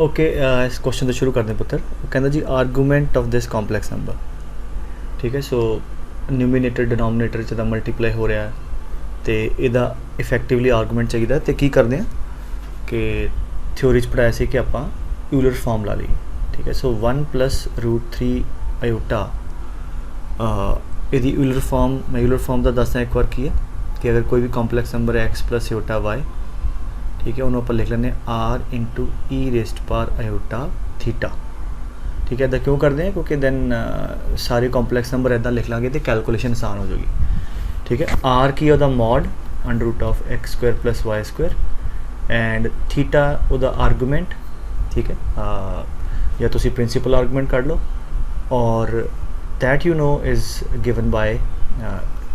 Okay इस question तो शुरू करते हैं पुत्र। कहता जी argument of this complex number, ठीक है। सो न्यूमीनेटर डिनोमीनेटर जदा मल्टीप्लाई हो रहा है तो ਇਹਦਾ ਇਫੈਕਟਿਵਲੀ ਆਰਗੂਮੈਂਟ ਚਾਹੀਦਾ ਤੇ ਕੀ ਕਰਦੇ ਆ ਕਿ ਥਿਓਰੀ 'ਚ ਪੜਾਇਆ ਸੀ ਕਿ ਆਪਾਂ यूलर फॉर्म ला ली, ठीक है। सो 1 + √3 आयोटा यदि यूलर फॉर्म, मैं यूलर फॉर्म का दसदा एक बार की है कि अगर कोई भी कॉम्पलैक्स नंबर है x + आयोटा y, ठीक है, उन्होंने आप लिख लें r × e⁻ आयोटा थीटा, ठीक है। इदा क्यों करते हैं क्योंकि दैन सारे कॉम्पलैक्स नंबर इदा लिख लाँगे तो कैलकुलेशन आसान हो जाएगी, ठीक है। r की ਉਹਦਾ mod √(x² + y²) and theta ਉਹਦਾ आर्गूमेंट, ठीक है। या तो प्रिंसिपल आर्गूमेंट कर लो और that you know is given by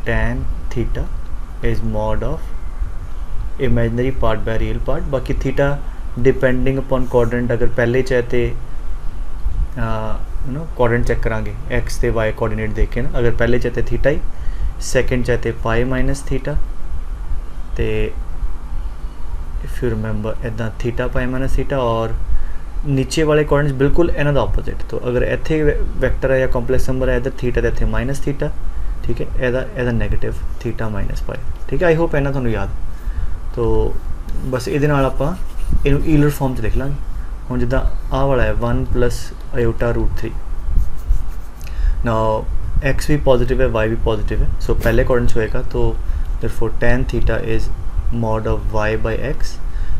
tan theta is mod of imaginary part by real part. बाकी थीटा डिपेंडिंग अपॉन क्वाड्रेंट, अगर पहले चाहते नो क्वाड्रेंट चेक करांगे एक्स ते वाई कोऑर्डिनेट देखे ना, अगर पहले चाहते थीटा ही, सेकंड चाहते π - थीटा, तो इफ यू रिमेंबर इदा थीटा π - थीटा, और नीचे वाले कोऑर्डिनेट्स बिल्कुल इन्हों का ऑपोजिट। तो अगर इत्थे वैक्टर है या कॉम्पलैक्स नंबर है इधर थीटा तो इत्थे माइनस थीटा, ठीक है। एदा नेगेटिव थीटा - π, ठीक है। आई होप इन्ना तुहानूं याद। तो बस ये आपां इहनूं यूलर फॉर्म 'च लिख लांगे। हुण जिद्दां आह वाला है 1 + आयोटा √3, नाउ एक्स भी पॉजिटिव है, वाई भी पॉजिटिव है, सो पहले कोऑर्डिनेट्स होएगा तो therefore tan theta is mod of y/x।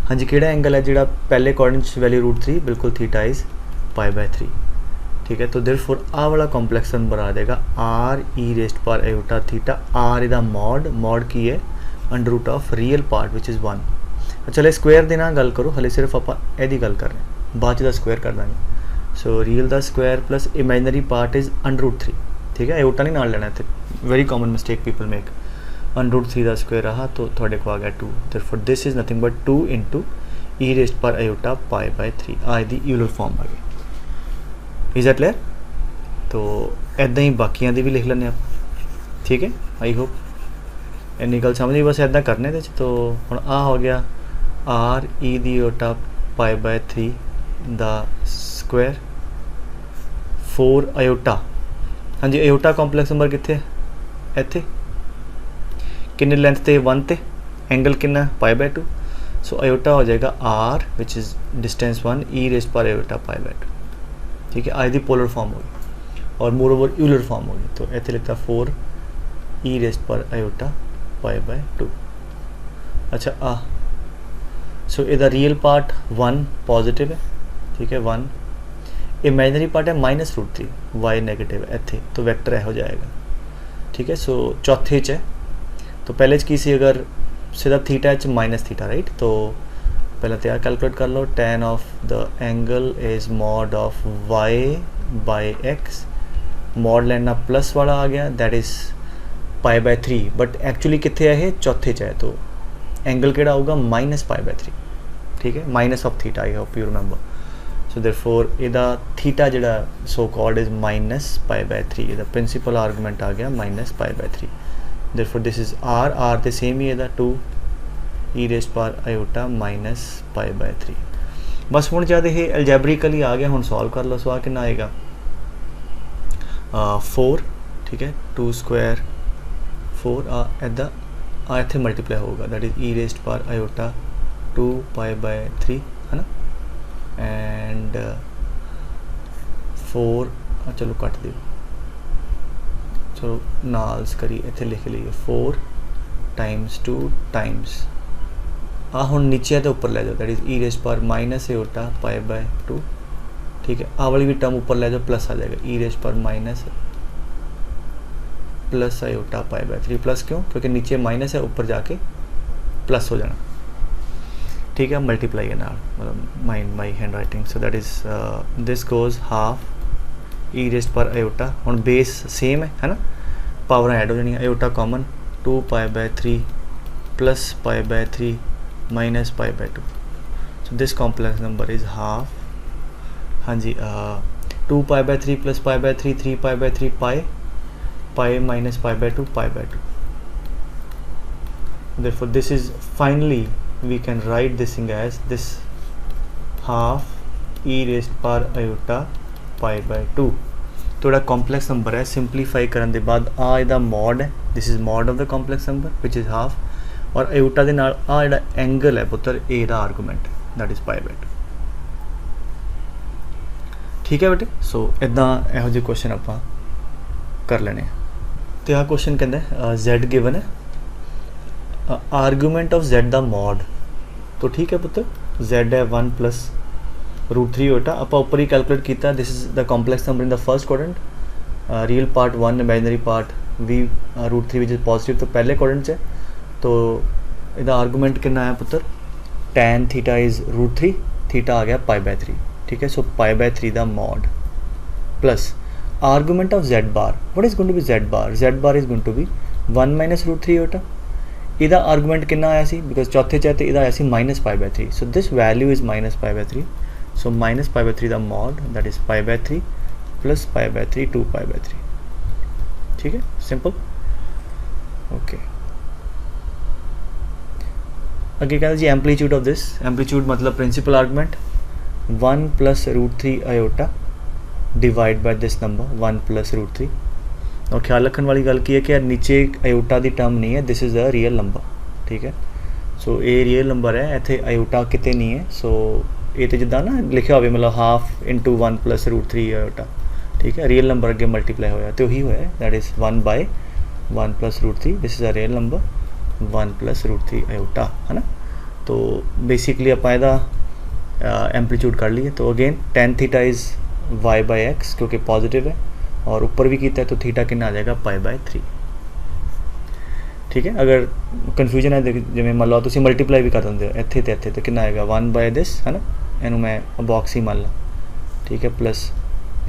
हाँ जी, केड़ा एंगल है जिहड़ा पहले कोऑर्डिनेट्स वैल्यू √3, बिल्कुल थीटा इज़ π/3, ठीक है। तो देयरफॉर आ वाला कॉम्पलैक्स नंबर आ जाएगा r e⁻ iota theta. r इहदा मॉड की है √ऑफ रियल पार्ट विच इज़ 1। चलो स्क्वायर देना गल करो, हले सिर्फ आप इहदी गल कर रहे हैं, बाद च स्क्वायर कर देंगे। सो रियल दा square plus imaginary part is √3, ठीक है। आयोटा नहीं नाल लेना इत्थे, very common mistake people make. √3 का स्क्वायर रहा तो थोड़े को आ गया 2, therefore this is nothing but 2 × e⁻ iota π/3। आज दी यूलर फॉर्म आ गई। Is that clear? तो इदा ही बाकियां दी भी लिख लें आप, ठीक है। आई होप इन्नी गल समझ, बस इदा करने दे। तो हुण आ हो गया r e⁻ π/3 दा स्क्वायर 4 आयोटा। हाँ जी, आयोटा कॉम्पलैक्स नंबर कितने इत्थे, किन्ने लेंथ ते 1 ते एंगल कितना π/2। सो आयोटा हो जाएगा r which is distance 1 e⁻ iota π/2, ठीक है। आज दी पोलर फॉर्म होगी और मोर ओवर यूलर फॉर्म होगी। तो इत्थे लिखता 4 e⁻ आयोटा π/2। अच्छा सो इहदा रियल पार्ट 1 पॉजिटिव है, ठीक है, 1। इमेजनरी पार्ट है -√3, y नेगेटिव है इत्थे, तो वैक्टर यह हो जाएगा, ठीक है। सो चौथे च है, तो पहले की सी अगर सीधा थीटा च माइनस थीटा, राइट। तो पहले तो यार कैलकुलेट कर लो, tan of the angle is mod of y/x, mod लेना प्लस वाला आ गया, दैट इज़ π/3, बट एक्चुअली कितने है ये चौथे च है, तो एंगल केड़ा होगा -π/3, ठीक है, minus of theta. I hope you remember. So therefore इहदा थीटा जिहड़ा सो कॉल्ड इज़ -π/3, इहदा प्रिंसिपल आर्गूमेंट आ गया -π/3। देयरफॉर दिस इज़ r तो सेम ही है 2 e⁻ आयोटा -π/3। बस हुण जब ये अलजैब्रिकली आ गया, हुण सॉल्व कर लो। सो आ कितना आएगा 4, ठीक है, 2 स्क्वायर 4 इदा इत्थे मल्टीप्लाई होगा, दैट इज़ e⁻ आयोटा 2π/3, है ना। एंड 4 चलो कट दियो, चलो नाल्स करी इत्थे लिख लीए 4 × 2 टाइम्स हुण नीचे तो ऊपर ले जाओ, दैट इज़ e⁻ आयोटा π/2, ठीक है। आ वाली भी टर्म ऊपर ले जाओ, प्लस आ जाएगा e⁻ प्लस आयोटा π/3। प्लस क्यों? क्योंकि नीचे माइनस है, ऊपर जाके प्लस हो जाना, ठीक है। मल्टीप्लाई है नाल, मतलब my handwriting. So that is this goes half e⁻ iota, हुण बेस सेम है ना, पावर ऐड हो जानी, iota common 2π/3 plus π/3 minus π/2। So this complex number is half. हाँ जी, 2π/3 plus π/3 3π/3 π minus π/2 π/2. Therefore this is finally we can write this thing as this half E raised power iota pi bye 2 थोड़ा complex number है simplify करने के बाद आ इहदा mod है this is mod of the complex number which is half और iota के नाल आ जिहड़ा एंगल है पुत्र ए दा आर्गूमेंट है दैट इज़ पाई बाय 2 ठीक है बेटे सो इदा यहो ਜਿਹੇ क्वेश्चन ਆਪਾਂ कर लेने तो आ क्वेश्चन कहता है Z गिवन है आर्गूमेंट ऑफ Z दा मॉड तो ठीक है पुत्र Z है 1 प्लस √3 होटा आप ऊपर ही कैलकुलेट किया this is the complex number in the first quadrant real part 1 imaginary part V √3 which is positive तो पहले क्वाड्रेंट है तो इहदा आर्गूमेंट कितना है पुत्र tan थीटा इज √3 थीटा आ गया पाई बाय 3 ठीक है सो पाई बाय 3 दा mod plus argument of Z bar what is going to be Z bar is going to be 1 minus √3 होटा इदा आर्गूमेंट कितना आया सी बिकॉज चौथे चाहते इदा आया सी minus pi by 3 so this value is minus pi by 3 so minus pi by 3 दा mod that is pi by 3 plus pi by 3 2 pi by 3 ठीक है सिंपल ओके अगे कहते जी एम्पलीट्यूड ऑफ दिस एम्पलीट्यूड मतलब principal argument 1 plus √3 iota divide by this number 1 plus √3 और ख्याल रखने वाली गल की है कि यार नीचे आयोटा की टर्म नहीं है this is a real number ठीक है सो ये रियल नंबर है इतने आयोटा कितने नहीं है सो ये तो जिदा ना लिखा हो मतलब हाफ इंटू 1 प्लस √3 आयोटा ठीक है रियल नंबर अगे मल्टीप्लाई होया तो ही होया that is 1 by 1 plus √3 this is a real number 1 plus √3 iota है ना तो बेसिकली आप एम्पलीट्यूड कर लिए तो again tan theta is y by x क्योंकि पॉजिटिव है और ऊपर भी किया है तो थीटा कितना आ जाएगा पाई बाय 3 ठीक है अगर कन्फ्यूजन है जिमें मान लो तुम मल्टीप्लाई भी कर देंगे इतने तो इतने तो कितना आएगा 1 बाय दिस है ना इनू मैं बॉक्स ही मान ला ठीक है plus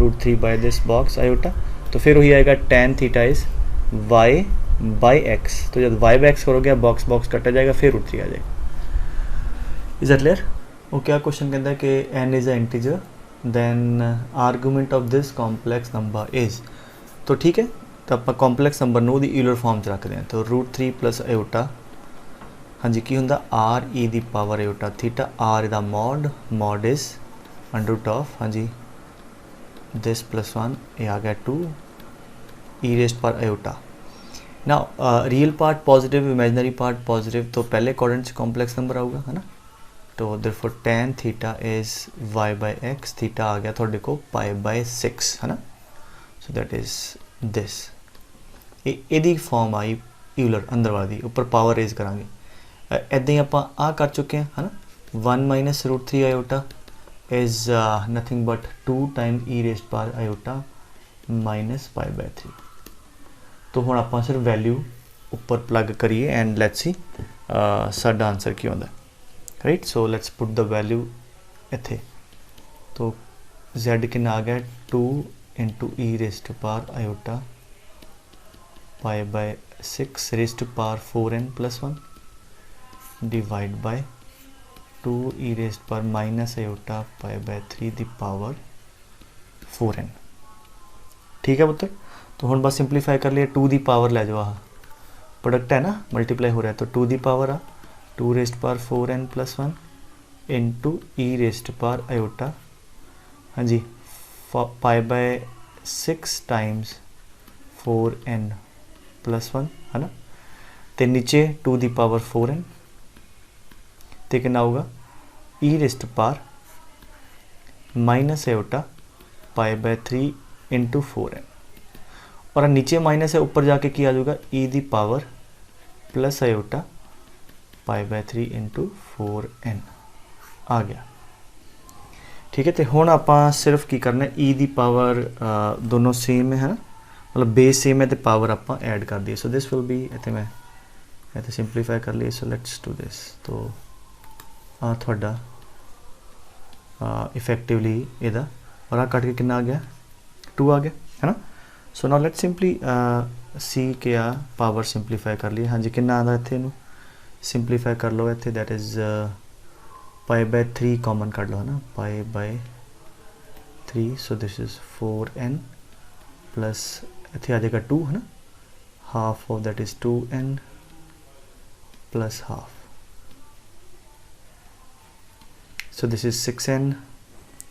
√3 by this box iota तो फिर वही आएगा tan theta is y by x तो जब y बाय एक्स करोगे बॉक्स बॉक्स कटा जाएगा फिर √3 आ जाएगा इज दैट क्लियर वो क्या क्वेश्चन कहता है कि n is a integer then argument of this complex number is तो ठीक है तो आप कॉम्पलैक्स नंबर ਨੂੰ ਦੀ ਈਲਰ ਫਾਰਮ ਚ ਰੱਖਦੇ ਹਾਂ तो √3 प्लस आयोटा हाँ जी की ਹੁੰਦਾ r e ਦੀ ਪਾਵਰ ਆयोटा थीटा r ਦਾ mod is √ of हाँ जी this plus 1 ये आ गया 2 e raised पर iota now real part positive imaginary part positive तो पहले क्वाड्रेंट च कॉम्पलैक्स नंबर आऊगा है ना तो therefore tan theta is y by x theta आ गया थोड़े को पाई बाय 6 है ना सो दैट इज़ दिस ये फॉर्म आई यूलर अंदर वाली ऊपर पावर रेज करांगे इदा ही आप आ कर चुके हैं है ना 1 minus √3 iota is nothing but 2 time E raised power iota minus pi by 3 तो हुण आप सिर्फ वैल्यू ऊपर प्लग करिए एंड लेट्स सी साडा आंसर की होंदा right so let's put the value इत्थे तो z कितना आ गया 2 into e raised power iota pi by 6 rest power 4n plus 1 divide by 2 e raised power minus iota pi by 3 the power 4n ठीक है पुत्र तो हम बस सिंपलीफाई कर लिए 2 दी पावर ले जाओ प्रोडक्ट है ना मल्टीप्लाई हो रहा है तो 2 दी पावर आ 2 raised power 4n plus 1 into e raised power iota हाँ जी pi by 6 times 4n plus 1 है ना तो नीचे 2 दी पावर 4n तो कितना होगा e raised power minus iota pi by 3 into 4n और नीचे माइनस है ऊपर जाके क्या आ जाएगा ई दी power plus iota pi by 3 into 4n आ गया ठीक है तो हुण आप सिर्फ की करना ई दी पावर दोनों सेम है ना मतलब बेस सेम है तो पावर आप ऐड कर दिए सो दिस विल बी इतने मैं इतने सिंपलीफाई कर लिए सो लेट्स डू दिस तो आ थोड़ा इफेक्टिवली इहदा और आ कट के कितना आ गया 2 आ गया है ना सो नाउ लेट्स सिंपली सी क्या पावर सिंपलीफाई कर लिए हाँ जी कितना आता इतने नू सिंपलीफाई कर लो इतने that is pi by 3 common कर लो है ना pi by 3 so this is 4n plus इतने आ जाएगा 2 है ना half of that is 2n plus half so this is 6n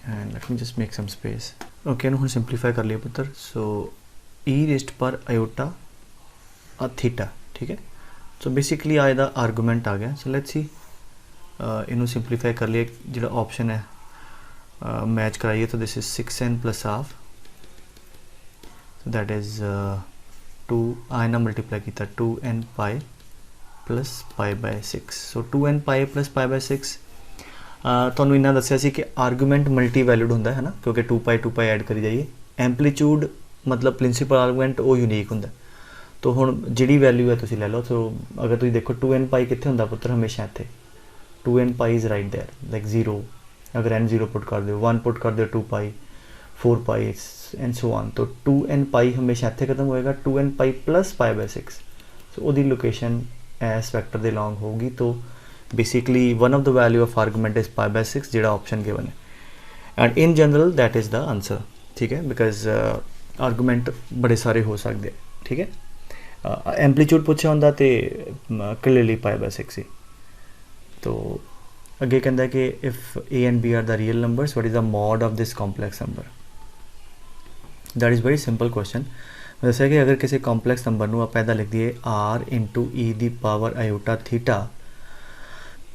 and let me just make some space. Okay इन्हूं हुण सिंपलीफाई कर लिया पुत्र। सो ई रेस्ट पर आयोटा थीटा, ठीक है। सो बेसिकली आ इहदा आर्गूमेंट आ गया। सो लेट्स सी इनू सिंपलीफाई कर लिए, जो ऑप्शन है मैच कराइए तो this is 6n plus half, that is 2 आना मल्टीप्लाई किया 2n pi plus pi by 6। So 2n pi plus pi by 6 तुहानूं इन्ना दस्सिया सी कि आर्गूमेंट मल्टी वैल्यूड होंदा है ना, क्योंकि 2 पाई ऐड करी जाइए। एंपलीट्यूड मतलब प्रिंसीपल आर्गूमेंट वो यूनीक होंदा। तो हुण जिहड़ी वैल्यू है तुसीं लै लो। तो अगर तुसीं देखो 2n पाई कित्थे हुंदा पुत्र, हमेशा इत्थे 2n pi is right there, like 0 अगर n 0 पुट कर दो, 1 पुट कर दो 2 पाई, 4 पाई एंड सो ऑन। तो 2n पाई हमेशा इत्थे खत्म होएगा, 2n pi plus pi by 6। So उहदी लोकेशन एस वैक्टर दे लॉन्ग होगी। तो basically one of the value of argument is pi by 6 जिहड़ा ऑप्शन गिवन है, and in general that is the answer, ठीक है। बिकॉज आर्गूमेंट बड़े सारे हो सकते, ठीक है। एंपलीट्यूड पूछा होंदा तो क्लियरली पाई बाय 6 ही। तो अगे कहता है कि if a and b are the real numbers what is the mod of this complex number. That is very simple question. दस्या कि अगर किसी कॉम्पलैक्स नंबर को आप लिख दिए r इंटू ई दी पावर आयोटा थीटा,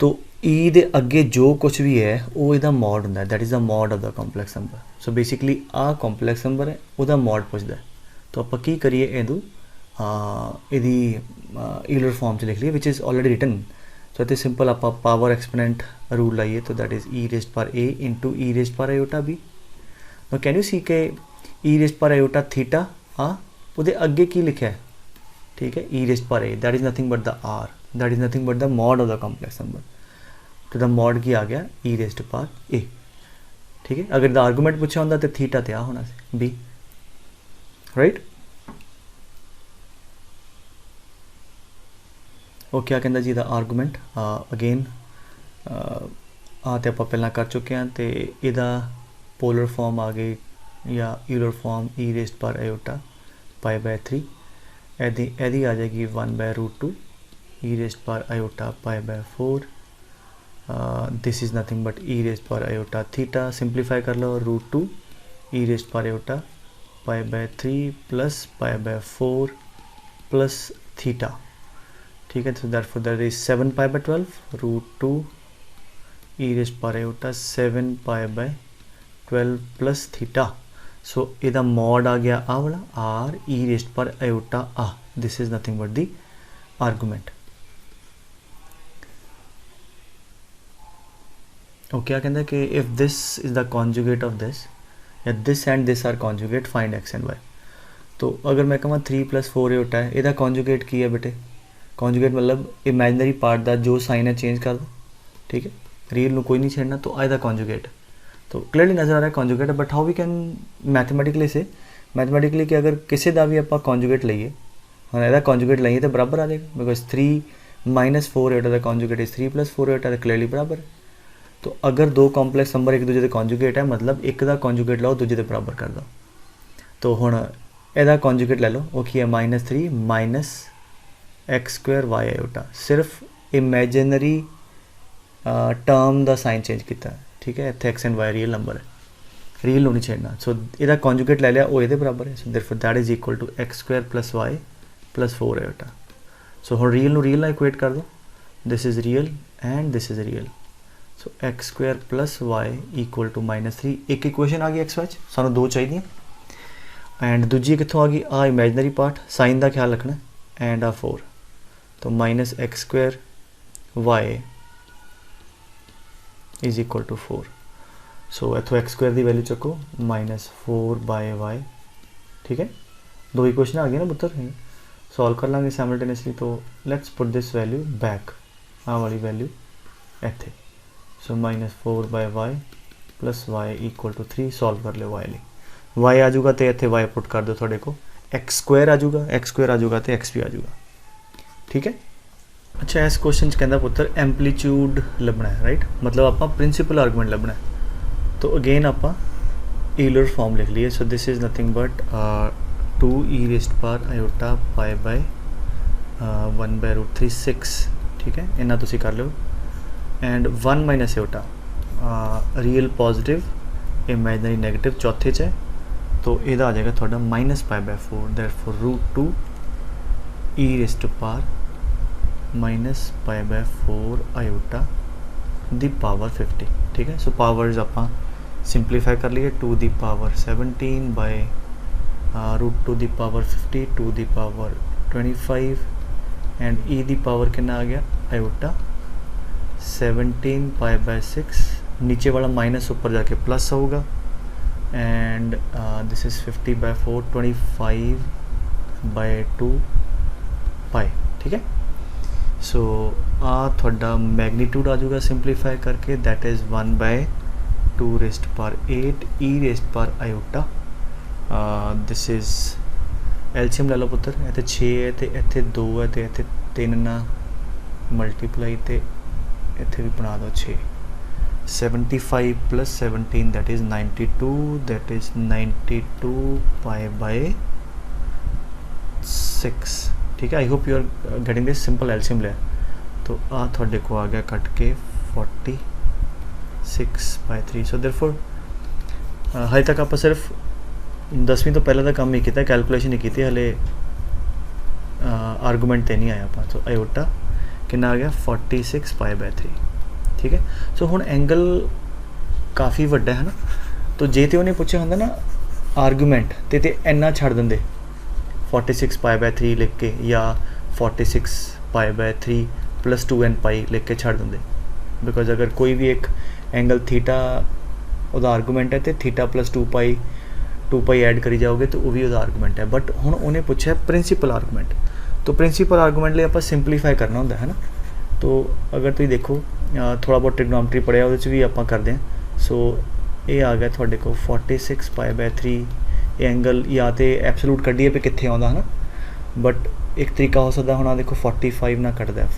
तो ई दे अगे जो कुछ भी है वो इहदा मॉड होंदा है, that is the mod of the complex number. So basically आ कॉम्पलैक्स नंबर है, उसका मॉड पूछता है। तो आप की करिए इहदू इहदी ईलर फॉर्म च लिख लिए विच इज़ ऑलरेडी रिटन। सो इतने सिंपल आप पावर एक्सपोनेंट रूल लाइए, तो दैट इज़ ई रेस्ट पर ए इंटू ई रेस्ट पर iota B. Can you see के ई रेस्ट पर आयोटा थीटा उहदे अगे की लिखा है, ठीक है, ई रेस्ट पर a, that is nothing but the r, that is nothing but the mod of the complex number. तो द मॉड की आ गया ई रेस्ट पर ए, ठीक है। अगर द आर्गूमेंट पूछा होंदा तो थीटा ते आ होना सी बी, राइट। वो क्या कहता जी द आर्गूमेंट अगेन तो आप पहला कर चुके हैं। तो इहदा पोलर फॉर्म आ गई या यूलर फॉर्म ई रेस्ट पर आयोटा पाई बाय 3, एदी आ जाएगी 1/√2 ई रेस्ट पर iota pi bye 4। This is nothing but E raised पर आयोटा थीटा, सिंप्लीफाई कर लो √2 ई रेस्ट पर iota pi by 3 plus pi bye 4 plus theta, ठीक है। तो therefore there is 7 pi by 12 √2 e raised पर iota 7 pi by 12 plus theta. So इहदा mod आ गया आ वाला आर ई रेस्ट पर आयोटा आ, this is nothing but the argument. और क्या कहता है कि if this is the conjugate of this या this and this are conjugate find x and y. तो अगर मैं कहूँ 3 + 4 आयोटा है, इहदा कॉन्जुगेट की है बेटे, कॉन्जुगेट मतलब इमेजनरी पार्ट का जो साइन है चेंज कर दो, ठीक है। रियल में कोई नहीं छेड़ना, तो आइदा कॉन्जुगेट। तो क्लियरली नज़र आ रहा है conjugate. But how we can mathematically say mathematically कि अगर किसी का भी आप कॉन्जुगेट लीए, हाँ यदा कॉन्जुगेट लीए तो बराबर आ जाएगा, बिकॉज 3 - 4 आयोटा का कॉन्जुगेट इज 3 + 4 आयोटा, तो क्लियरली बराबर है। तो अगर दो कॉम्पलैक्स नंबर एक दूजे के कॉन्जुगेट है, मतलब एक का कॉन्जुगेट लाओ दूजे के बराबर कर दो। तो हुण यदा कॉन्जुगेट ले लो, वो की है -3 - x² y आयोटा, सिर्फ इमेजिनरी टर्म का साइन चेंज किया, ठीक है। इतने x and y real number है, रियल नहीं छेड़ना। सो यदा कॉन्जुगेट ले लिया, वो ये बराबर है। So therefore that is equal to x² + y + 4 iota. So हम रियल ਨੂੰ रियल ਨਾਲ इक्वेट कर दो, this is real and this is real. So x² + y = -3। एक इक्वेशन आ गई x ਵਿੱਚ, ਸਾਨੂੰ दो चाहिए। एंड दूजी कितों आ गई, आ इमेजनरी पार्ट साइन का ख्याल रखना, एंड आ 4। तो -x² y = 4। सो इतों x² की वैल्यू चको -4/y, ठीक है। दो इक्वेशन आ गई ना पुत्र, सॉल्व कर लाँगे साइमल्टेनियसली। तो let's put this value back, आ वाली वैल्यू इत्थे। सो -4/y + y = 3, सॉल्व कर लो y लिए, y आ जाऊगा तो इतने y पुट कर दो, थोड़े को x² आ जाऊगा, x² आ जाऊगा तो x भी आ जाऊगा, ठीक है। अच्छा इस क्वेश्चन कहता पुत्र एंपलीट्यूड लभना है, राइट, मतलब आप प्रिंसीपल आर्गूमेंट लभना है। तो अगेन आप ईलर फॉर्म लिख लिए। So this is nothing but 2 e raised पर आयोटा पाई बाय 1/√3 6, ठीक है। इन्ना तुसी कर लो। And 1 - iota real positive imaginary negative चौथे च है, तो यदा आ जाएगा थोड़ा -π/4, देयरफॉर √2 e⁻⁴ -π/4 दी पावर 50। ठीक है, सो पावर्स आप सिंपलीफाई कर लिए, 2 दी पावर 17 बाय √2 दी पावर 50, 2 दी पावर 25 एंड ई दी पावर कितना आ गया आयोटा 17π/6, नीचे वाला माइनस ऊपर जाके प्लस होगा एंड दिस इज़ 50/4 25/2 पाई। ठीक है, सो आ थोड़ा मैगनीट्यूड आ जाएगा सिंपलीफाई करके, that is 1/2⁸ e⁻⁴ this is LCM ले लो पुत्र, इतने 6 है तो इतने 2 है तो इतने 3 ना मल्टीप्लाई तो इतने भी बना दो 6, 75 + 17 दैट इज़ 92, दैट इज़ 92π/6। ठीक है, I hope you are getting this, simple LCM लिया तो आ थोड़े को आ गया कट के 46/3। सो देयरफॉर हाले तक आप सिर्फ 10वीं तो पहले का काम ही किया, कैलकुलेशन ही की, हले आर्गूमेंट तो नहीं आया आप। सो आयोटा कितना आ गया 46π/3। ठीक है, सो हुण एंगल काफ़ी वड्डा है ना, तो जे तो उन्हें पूछा होंगे ना आर्गूमेंट तो इन्ना छड़ देंगे 46π/3 लिख के या 46π/3 + 2nπ लिख के छड़ देंगे, बिकॉज अगर कोई भी एक एंगल थीटा उदा आर्गूमेंट है तो थीटा + 2π ऐड करी जाओगे तो वो भी उदा आर्गूमेंट है। बट हुण उन्हें पूछा प्रिंसीपल आर्गूमेंट, तो प्रिंसीपल आर्गूमेंट लिए आप सिंपलीफाई करना होंगे है ना। तो अगर तुम देखो थोड़ा बहुत ट्रिग्नोमेट्री पढ़िया वो भी आप करते हैं। सो ये आ गया थोड़े को 46π/3 एंगल, या तो एब्सोल्यूट कढ़िए पे कितने आता है ना, बट एक तरीका हो सकता होना, देखो 45 ना कटता है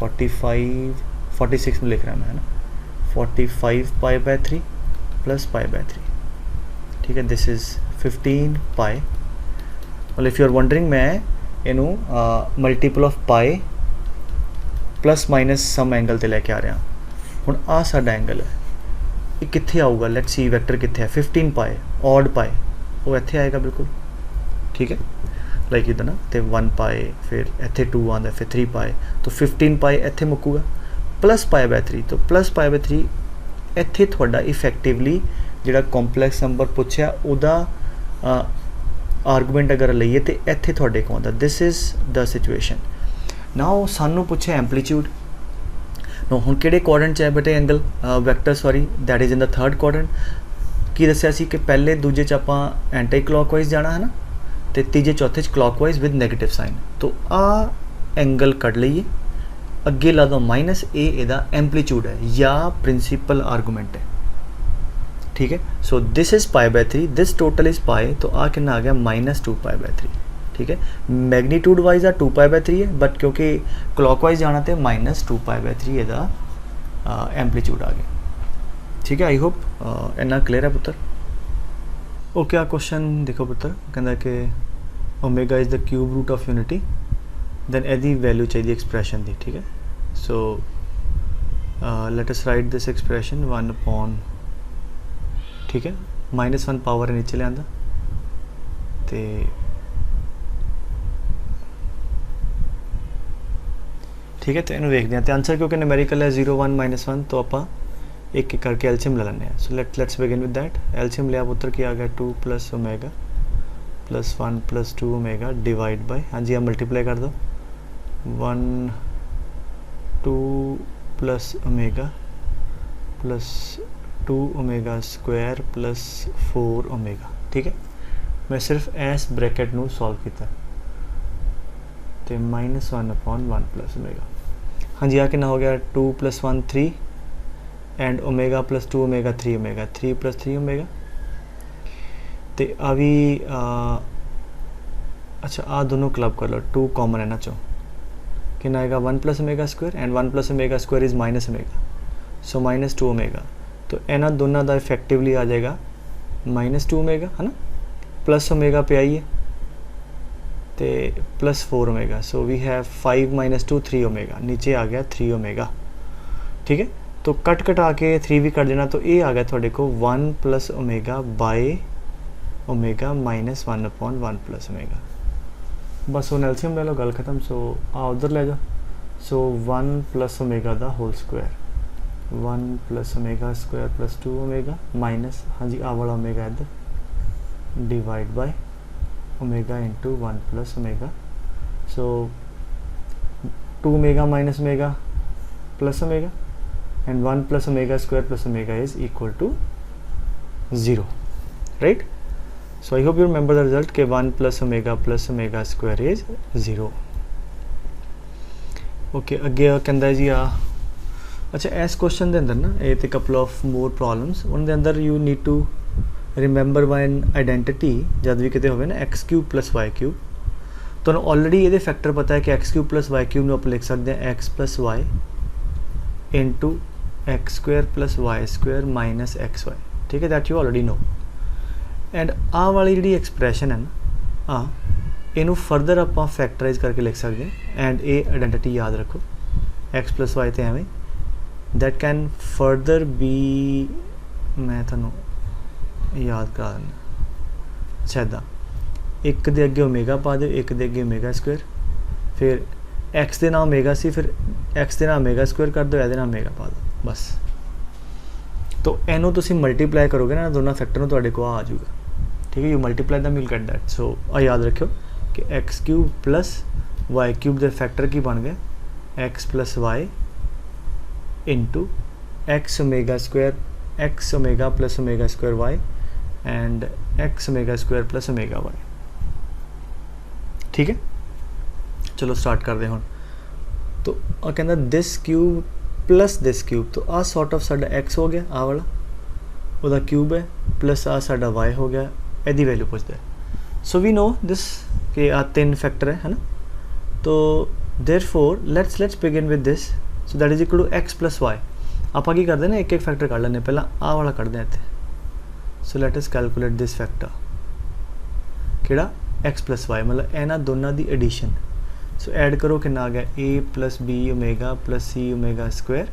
46 में लिख रहा मैं है ना, 45π/3 + π/3। ठीक है, दिस इज़ 15π। मतलब इफ़ यू आर वंडरिंग मैं इनू multiple of pi plus minus some angle ते लेके आ रहा। हुण आ साडा एंगल है, ये कित्थे आऊगा, लेट्स सी वैक्टर कित्थे है 15π ऑड पाई, वो इत्थे आएगा बिल्कुल। ठीक है, लाइक इधर ना तो 1π, फिर इत्थे 2 आंदा, फिर 3π, तो 15π इत्थे मुक्कूगा +π/3। तो +π/3 इत्थे थोड़ा इफेक्टिवली जिहड़ा कॉम्पलैक्स नंबर पूछा उदा आर्गूमेंट अगर लईए तो इत्थे थोड़े को आंदा। This is the situation. Now सानू पूछे एम्पलीट्यूड, नो हुण किहड़े क्वाड्रेंट च है बेटे angle vector, sorry that is in the third quadrant. की दस्सिया सी कि पहले दूजे च आपां एंटी क्लॉकवाइज जाना है ना, तो तीजे चौथे च क्लॉकवाइज विद नैगेटिव साइन। तो आ एंगल कट लीए, अगे ला दो माइनस, ए इहदा एम्पलीट्यूड है या प्रिंसीपल आर्गूमेंट है। ठीक है, so this is π/3, this total is pi, तो आ कितना आ गया -2π/3। ठीक है, मैगनीट्यूड वाइज आ 2π/3 है, बट क्योंकि क्लॉकवाइज जाना तो -2π/3 इहदा एम्पलीट्यूड आ गया। ठीक है, आई होप इन्ना क्लियर है पुत्र। ओके, आ क्वेश्चन देखो पुत्र, कहता कि omega is the cube root of unity, then एदी वैल्यू चाहिए एक्सप्रैशन दी। ठीक है, so let us write this expression 1/, ठीक है, -1 पावर नीचे लिया तो ठीक है, तो इन्हू देखते हैं। तो आंसर क्योंकि न्यूमेरिकल है 0 1 -1, तो आप एक एक करके एल्शियम ले लें। So let's begin with that. LCM लिया पुत्र की आ गया 2 + ओमेगा + 1 + 2 ओमेगा डिवाइड बाय, हाँ जी आप मल्टीप्लाई कर दो 1 2 + ओमेगा + 2 ओमेगा स्क्वायर + 4 ओमेगा। ठीक है, मैं सिर्फ इस ब्रैकेट नू सॉल्व किया तो -1/1 + ओमेगा। हाँ जी, आ कितना हो गया 2 + 1 3 and omega + 2 omega 3 omega 3 + 3 omega. तो आ भी अच्छा आ दोनों क्लब कर लो, 2 कॉमन है ना चो, कितना आएगा 1 + omega square and 1 + omega square is -omega, so -2 omega. तो इन्हों दोनों का इफेक्टिवली आ जाएगा -2 ओमेगा है ना, प्लस ओमेगा पे आई है तो +4 omega. So we have 5 - 2 3 omega, नीचे आ गया 3 ओमेगा। ठीक है, तो कट कटा के 3 भी कट देना, तो ये आ गया थोड़े को 1 plus omega by omega minus 1/1 plus omega. बस वो एलसीएम ले लो, गल खत्म। सो आ उधर ले जाओ। सो 1 प्लस ओमेगा दा whole square, 1 plus omega square plus 2 omega minus, हाँ जी, आ वाला ओमेगा इधर divide by omega into 1 plus omega. So 2 omega minus omega plus omega and 1 plus omega square plus omega is equal to 0, right? So I hope you remember the result कि 1 plus omega square is 0. Okay, अगे कहता है जी आ, अच्छा इस question के अंदर ना ये तो कपल ऑफ मोर प्रॉब्लम्स उनके अंदर you need to remember one identity जब भी कितने होवे ना x cube plus y cube, तो ऑलरेडी ये फैक्टर पता है कि x cube plus y cube में आप लिख सकते हैं x plus y into x square plus y square minus x y, ठीक है, that you already know. And आ वाली जी एक्सप्रैशन है ना इनू फर्दर आप फैक्टराइज करके लिख सकते हैं। एंड ये आइडेंटिटी याद रखो एक्स प्लस वाई तो एवें दैट कैन फर्दर बी, मैं थोनों याद करा देना। अच्छा इदा एक दे अगे ओमेगा पा दो, एक दे अगे ओमेगा स्क्वेयर, फिर एक्स के नाम ओमेगा सी, फिर एक्स के नाम ओमेगा स्क्वेयर कर दो, ये नाम ओमेगा पा दो, बस। तो इनू तुम मल्टीप्लाई करोगे ना दोनों फैक्टर तुहाडे को आ जाऊगा, ठीक है। You multiply them will get that. So आ याद रखियो कि x cube plus y cube के फैक्टर की बन गए x plus y into x omega square, x omega plus omega square y and x omega square plus omega y, ठीक है। चलो स्टार्ट करते हैं। तो कहना this cube plus this cube, तो आ सॉर्ट ऑफ साडा एक्स हो गया, आ वाला वह क्यूब है, प्लस आ साडा वाई हो गया, यदी वैल्यू पूछता है। सो वी नो दिस कि आ 3 फैक्टर है ना, तो therefore let's begin with this. So that is equal to x plus y. आप की करते हैं एक एक फैक्टर कढ़ लें, पहला आ वाला कढ़ते हैं इतने। So let us calculate this factor किहड़ा एक्स प्लस वाई, मतलब इन्हां दोनों की एडिशन। सो ऐड करो कि आ गया a plus b omega plus c omega square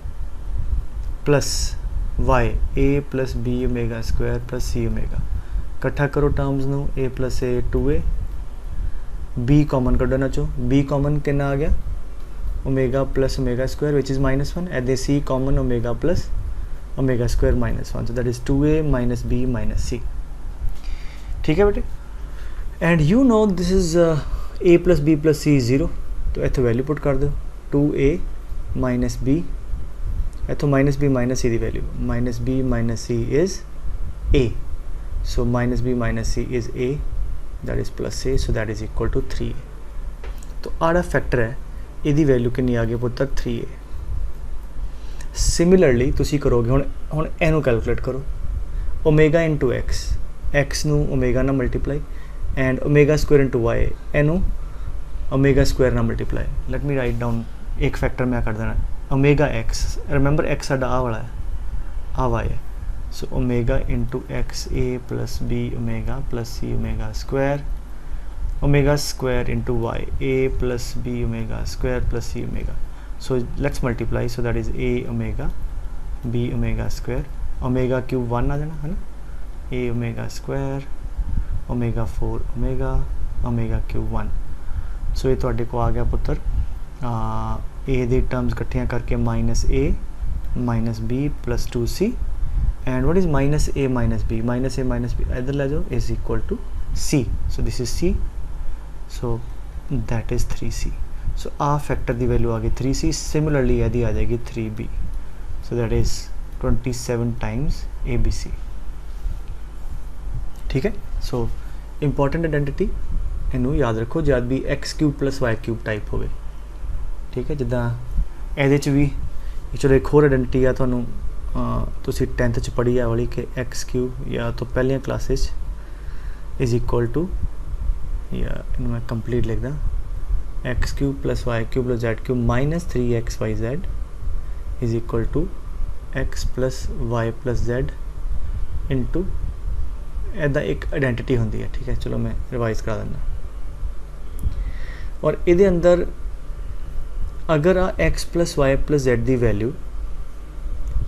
plus y a plus b omega square plus c omega, इकट्ठा करो टर्म्स नू, a plus a 2a, b common कढ़ो ना चो, बी कॉमन कि आ गया omega plus omega square which is -1, एदे c common omega plus omega square -1, so that is 2a minus b minus c, ठीक है बेटे। And you know this is a plus b plus c 0, तो इतने value put कर दो 2a minus b, इतों minus b minus c की value minus b minus c is a, so minus b minus c is a, that is plus a, so that is equal to 3a। तो आड़ा factor है यदी value कितनी आ गई पुत्र 3a। सिमिलरली तुसी करोगे हुण इनू कैलकुलेट करो, ओमेगा इंटू एक्स नू ओमेगा ना multiply and omega square into y एनू ओमेगा स्क्वेयर ना multiply. Let me write down एक फैक्टर मैं कर देना ओमेगा एक्स, रिमेंबर एक्स साडा आ वाला है, आ वाई है। So omega into x a plus b omega plus c omega square into y a plus b omega square plus c omega. So let's multiply, so that is a omega b omega square, omega cube 1 आ जाना है ना, a omega square omega 4 omega cube 1। So ये थोड़े को आ गया पुत्र ए दी टर्म्स इकट्ठियां करके minus a minus b plus 2c and what is minus a minus b इधर ले जाओ is equal to c, so this is c, so that is 3c। सो आ फैक्टर की वैल्यू आ गई 3c। सिमिलरली यदि आ जाएगी 3b, so that is 27 times ABC, ठीक है। सो इंपॉर्टेंट आइडेंटिटी इनू याद रखो जब भी x cube plus y cube type हो, ठीक है। जिदा ये भी चलो एक होर आइडेंटिटी आ थोनों तुसी 10th च पढ़ी है वाली कि एक्स क्यूब या तो पहलियां क्लासेस इज़ इक्वल टू, या इनू मैं कंप्लीट लिखदा x cube plus y cube plus z cube minus 3xyz is equal to x plus y plus z into ऐदा एक आइडेंटिटी होंदी है, ठीक है। चलो मैं रिवाइज करा देना। और ये अंदर अगर आ x plus y plus z की वैल्यू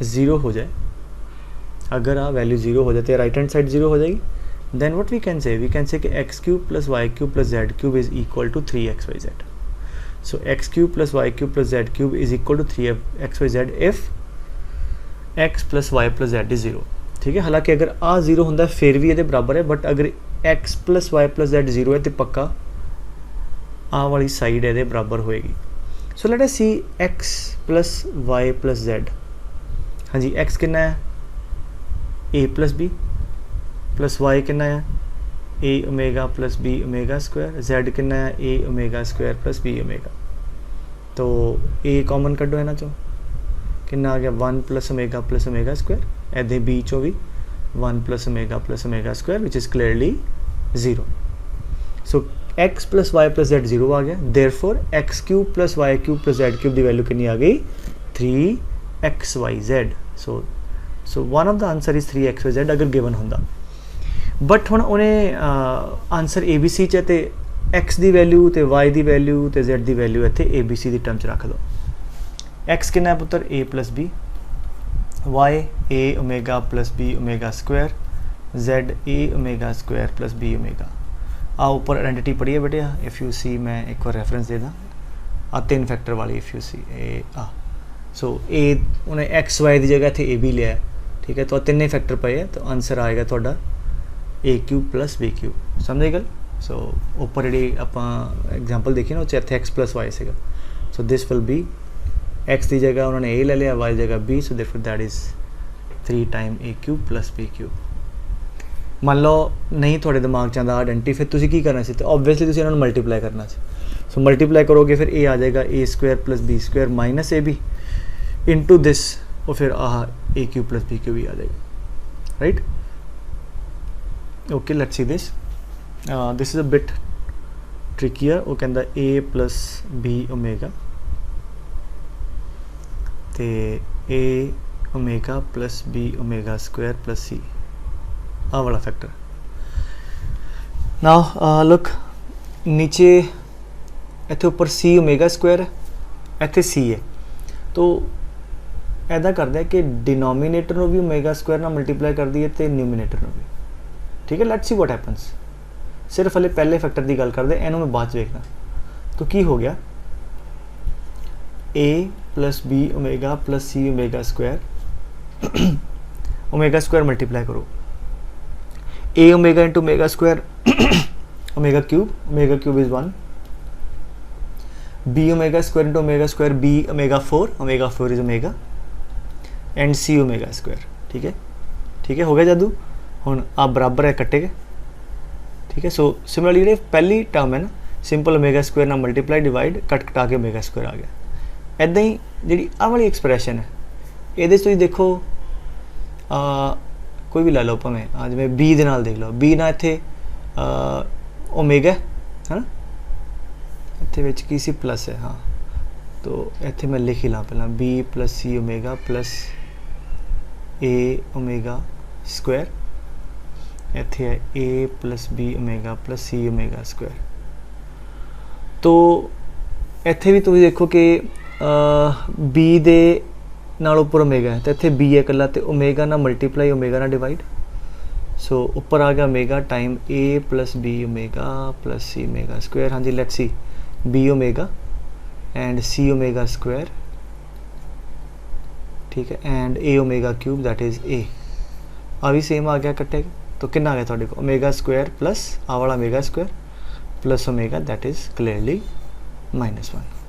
ज़ीरो हो जाए, अगर आ वैल्यू ज़ीरो हो जाए तो राइट हैंड साइड ज़ीरो हो जाएगी, then what we can say कि x cube plus y cube plus z cube is equal to 3xyz. So x cube plus y cube plus z cube is equal to 3xyz if x plus y plus z is zero. ठीक है, हालांकि अगर आ zero होंगे फिर भी ये बराबर है, बट अगर x plus y plus z zero है तो पक्का आ वाली साइड ये बराबर होएगी. So let us see x plus y plus z. हाँ जी, एक्स कितना है a plus b, plus y कितना है a omega plus b omega square, z कितना है a omega square plus b omega. तो ए कॉमन कड्डो है ना, चो कितना आ गया 1 प्लस ओमेगा स्क्वायर, ऐसे बी चो भी 1 plus omega square which is clearly zero. So x plus y plus z zero आ गया, therefore x cube plus y cube plus z cube की वैल्यू कितनी आ गई 3xyz. So one of the answer is 3xyz अगर given होंदा. But हुण उन्हें आंसर ए बी सी च ते एक्स की वैल्यू तो वाई की वैल्यू तो जेड की वैल्यू इत्थे ए बी सी की टर्म च रख दो. एक्स कितना है पुत्र a plus b, y a omega plus b omega square, z a omega square plus b omega. आ ऊपर आइडेंटिटी पढ़ी है बेटे, इफ़ यू सी मैं एक बार रेफरेंस दे दा, आ 3 फैक्टर वाली इफ़ यू सी ए आ. सो ए उन्हें एक्स वाई की जगह इतने ए बी लिया. ठीक है, तो तीन फैक्टर पे है, तो आंसर आएगा थोड़ा ए क्यूब प्लस बी क्यूब. समझे गल. सो ऊपर जी आप एग्जाम्पल देखी ना, इतने एक्स प्लस वाई से. So this will be x की जगह उन्होंने ए ले लिया, वाई की जगह b, so therefore that is 3 time a cube plus b cube. मान लो नहीं थोड़े दिमाग च आंदा आइडेंटिटी, फिर तुसीं की करना सी, तो ऑबवियसली तुसीं इन्होंने मल्टीप्लाई करना सी. सो मल्टीप्लाई करोगे फिर ए आ जाएगा a square plus b square minus a b into this, और फिर ah a cube plus b cube ही आ जाएगा. Right, okay, let's see this. This is a bit trickier. वो कहता ए प्लस बी ओमेगा तो a omega plus b omega square plus c, आ वाला फैक्टर. नाउ लुक, नीचे इतने ऊपर सी ओमेगा स्क्वायर है, इतने सी है, तो ऐसा करते हैं कि डिनोमीनेटर को भी ओमेगा स्क्वायर ना मल्टीप्लाई कर दिए तो न्यूमीनेटर को भी. ठीक है, लेट्स सी व्हाट हैपन्स. सिर्फ हले पहले फैक्टर की गल करते, इन्हों मैं बाद देखना. तो की हो गया a plus b omega plus c omega square, omega square multiply करो, a omega into omega square omega cube is 1, b omega square into omega square b omega 4 is omega, and c omega square. ठीक है, हो गया जादू. हुण आप बराबर है कट्टे गए. ठीक है, सो सिमिलरली जी पहली टर्म है ना, सिंपल ओमेगा स्क्वायर ना मल्टीप्लाई डिवाइड कट कटा के ओमेगा स्क्वायर आ गया. इदां ही जी आ वाली एक्सप्रैशन है, ये देखो कोई भी ला लो भावें, जिवें बी दे नाल देख लो, बी ना इत्थे ओमेगा है ना, इत्थे विच की सी प्लस है. हाँ, तो इत्थे मैं लिख ही ला पहला B plus c omega plus ए ओमेगा स्क्वायर, इत्थे है a plus b omega plus c omega square. तो इत्थे भी तुम देखो कि बी दे नाल उपर ओमेगा है, तो इत्थे बी है कला, तो ओमेगा ना मल्टीप्लाई ओमेगा ना डिवाइड. सो ऊपर आ गया omega time a plus b omega plus c omega square. हाँ जी, let's see b omega and c omega square. ठीक है, and a omega cube that is a. आ भी सेम आ गया कट्टे. तो कितना आ गया थोड़े को ओमेगा स्क्वायर प्लस आ वाला omega square plus omega that is clearly -1.